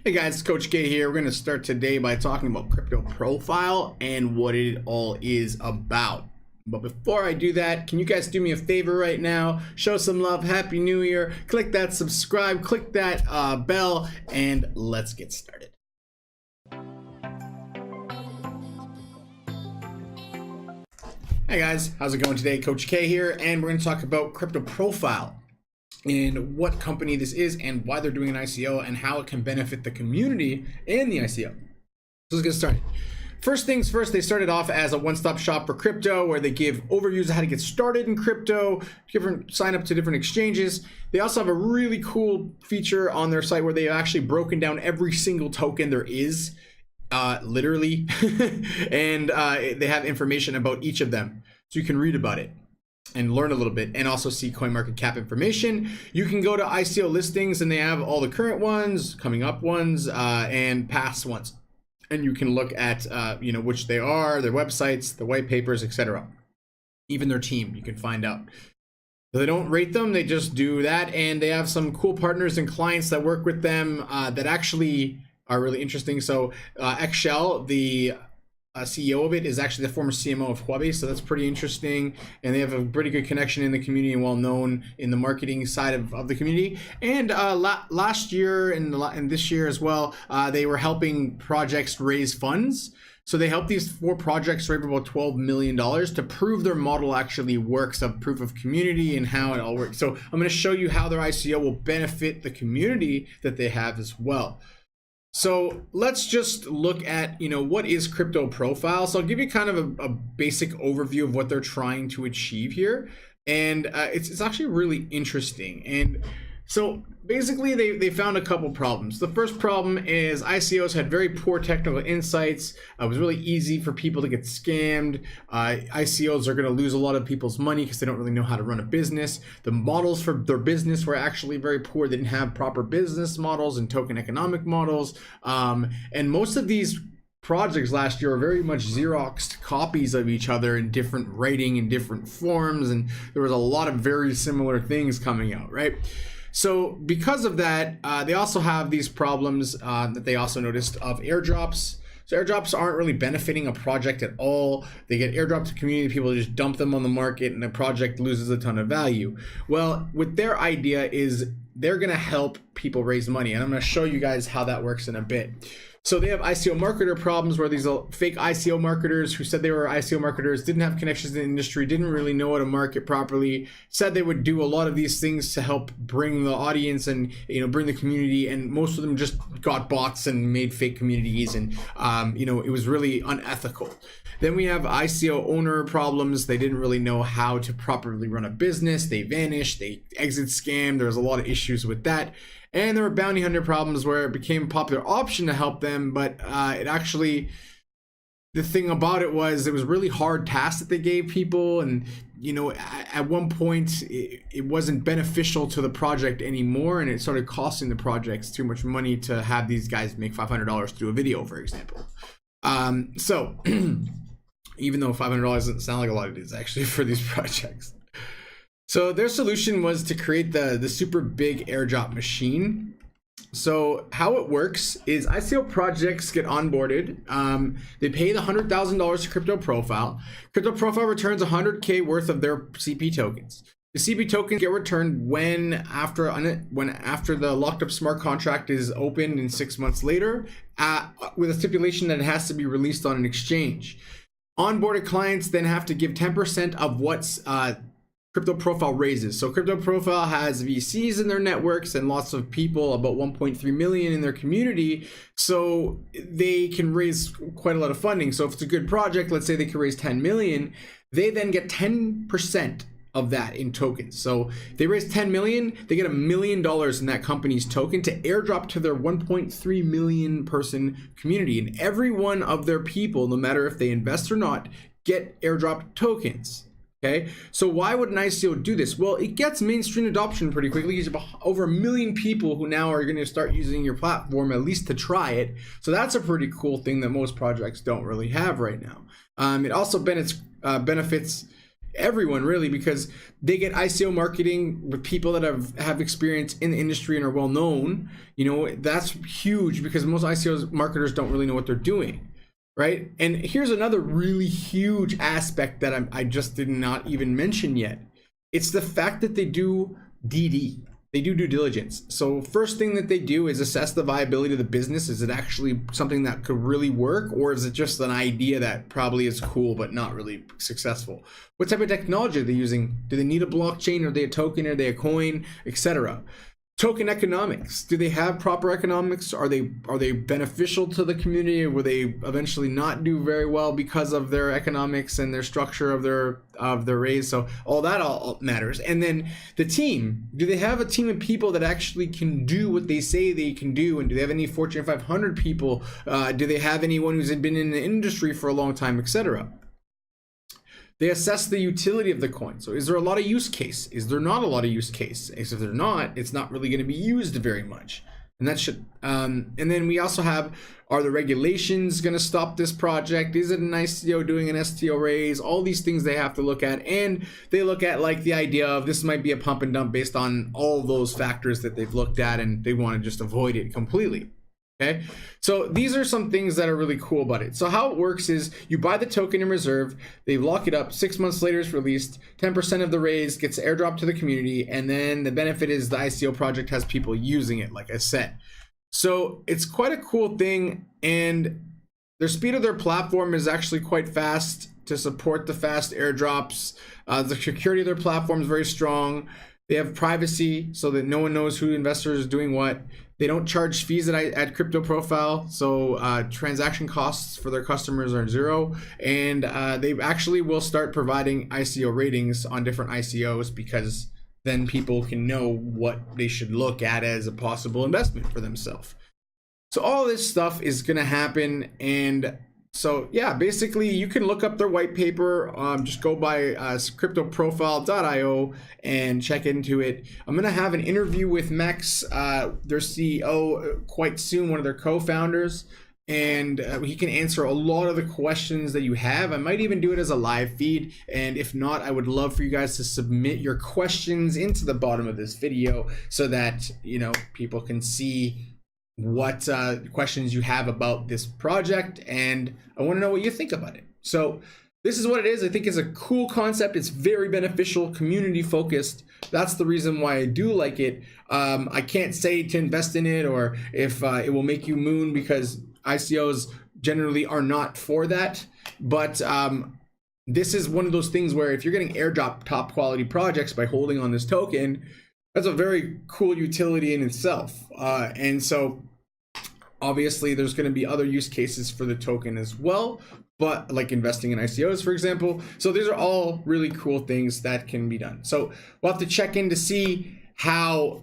Hey guys, it's Coach K here. We're going to start today by talking about CryptoProfile and what it all is about. But before I do that, can you guys do me a favor right now? Show some love. Happy New Year. Click that subscribe, click that bell, and let's get started. Hey guys, how's it going today? Coach K here, and we're going to talk about CryptoProfile and what company this is and why they're doing an ICO and how it can benefit the community and the ICO. So let's get started. First things first, they started off as a one-stop shop for crypto where they give overviews of how to get started in crypto, sign up to different exchanges. They also have a really cool feature on their site where they've actually broken down every single token there is, literally, and they have information about each of them. So you can read about it and learn a little bit and also see CoinMarketCap information. You can go to ICO listings and they have all the current ones, coming up ones, and past ones. And you can look at, which they are, their websites, the white papers, etc. Even their team, you can find out. So they don't rate them, they just do that. And they have some cool partners and clients that work with them that actually are really interesting. So Excel, the CEO of it, is actually the former CMO of Huawei, so that's pretty interesting. And they have a pretty good connection in the community and well known in the marketing side of the community. And last year and this year as well, they were helping projects raise funds. So they helped these 4 projects raise about $12 million to prove their model actually works, of proof of community and how it all works. So I'm going to show you how their ICO will benefit the community that they have as well. So let's just look at, what is CryptoProfile. So I'll give you kind of a basic overview of what they're trying to achieve here. And it's actually really interesting. And so basically they found a couple problems. The first problem is ICOs had very poor technical insights. It was really easy for people to get scammed. ICOs are going to lose a lot of people's money because they don't really know how to run a business. The models for their business were actually very poor. They didn't have proper business models and token economic models. And most of these projects last year are very much Xeroxed copies of each other in different writing and different forms. And there was a lot of very similar things coming out, right? So because of that, they also have these problems that they also noticed of airdrops. So airdrops aren't really benefiting a project at all. They get airdropped to community, people just dump them on the market and the project loses a ton of value. Well, with their idea is they're gonna help people raise money. And I'm gonna show you guys how that works in a bit. So they have ICO marketer problems where these fake ICO marketers who said they were ICO marketers, didn't have connections in the industry, didn't really know how to market properly, said they would do a lot of these things to help bring the audience and bring the community, and most of them just got bots and made fake communities, and it was really unethical. Then we have ICO owner problems. They didn't really know how to properly run a business. They vanished, they exit scammed. There was a lot of issues with that. And there were bounty hunter problems where it became a popular option to help them, but the thing about it was really hard tasks that they gave people, and at one point it wasn't beneficial to the project anymore, and it started costing the projects too much money to have these guys make $500 through a video, for example. So even though $500 doesn't sound like a lot, it is actually for these projects. So their solution was to create the super big airdrop machine. So how it works is ICO projects get onboarded. They pay the $100,000 to CryptoProfile. CryptoProfile returns 100K worth of their CP tokens. The CP tokens get returned when after the locked up smart contract is opened and 6 months later, with a stipulation that it has to be released on an exchange. Onboarded clients then have to give 10% of what's CryptoProfile raises. So CryptoProfile has VCs in their networks and lots of people, about 1.3 million in their community. So they can raise quite a lot of funding. So if it's a good project, let's say they can raise 10 million, they then get 10% of that in tokens. So they raise 10 million, they get $1 million in that company's token to airdrop to their 1.3 million person community. And every one of their people, no matter if they invest or not, get airdropped tokens. Okay, so why would an ICO do this? Well, it gets mainstream adoption pretty quickly. There's over 1 million people who now are going to start using your platform, at least to try it. So that's a pretty cool thing that most projects don't really have right now. It also benefits everyone really, because they get ICO marketing with people that have experience in the industry and are well known. You know, that's huge because most ICO marketers don't really know what they're doing, right? And here's another really huge aspect that I just did not even mention yet. It's the fact that they do DD. They do due diligence. So first thing that they do is assess the viability of the business. Is it actually something that could really work, or is it just an idea that probably is cool but not really successful? What type of technology are they using? Do they need a blockchain? Are they a token? Are they a coin, etc.? Token economics. Do they have proper economics? Are they beneficial to the community? Or will they eventually not do very well because of their economics and their structure of their raise? So all that all matters. And then the team. Do they have a team of people that actually can do what they say they can do? And do they have any Fortune 500 people? Do they have anyone who's been in the industry for a long time, etc.? They assess the utility of the coin. So is there a lot of use case? Is there not a lot of use case? If there's not, it's not really going to be used very much. And that should, and then we also have, are the regulations going to stop this project? Is it an ICO doing an STO raise? All these things they have to look at. And they look at like the idea of this might be a pump and dump based on all those factors that they've looked at, and they want to just avoid it completely. Okay, so these are some things that are really cool about it. So how it works is you buy the token in reserve, they lock it up, 6 months later it's released, 10% of the raise gets airdropped to the community, and then the benefit is the ICO project has people using it, like I said. So it's quite a cool thing, and their speed of their platform is actually quite fast to support the fast airdrops. The security of their platform is very strong. They have privacy so that no one knows who investor is doing what. They don't charge fees at CryptoProfile, so transaction costs for their customers are 0. And they actually will start providing ICO ratings on different ICOs, because then people can know what they should look at as a possible investment for themselves. So all this stuff is going to happen, and so yeah, basically you can look up their white paper. Just go by CryptoProfile.io and check into it. I'm gonna have an interview with Max, their CEO, quite soon, one of their co-founders, and he can answer a lot of the questions that you have. I might even do it as a live feed, and if not, I would love for you guys to submit your questions into the bottom of this video so that, you know, people can see what questions you have about this project, and I want to know what you think about it. So this is what it is. I think it's a cool concept. It's very beneficial, community focused. That's the reason why I do like it. I can't say to invest in it or if it will make you moon, because ICOs generally are not for that. But this is one of those things where if you're getting airdrop top quality projects by holding on this token, that's a very cool utility in itself. And so obviously there's going to be other use cases for the token as well, but like investing in ICOs, for example. So these are all really cool things that can be done. So we'll have to check in to see how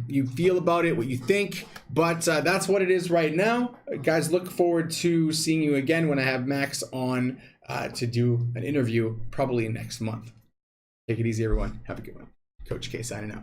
you feel about it, what you think, but that's what it is right now. Guys, look forward to seeing you again when I have Max on to do an interview probably next month. Take it easy, everyone. Have a good one. Coach K signing out.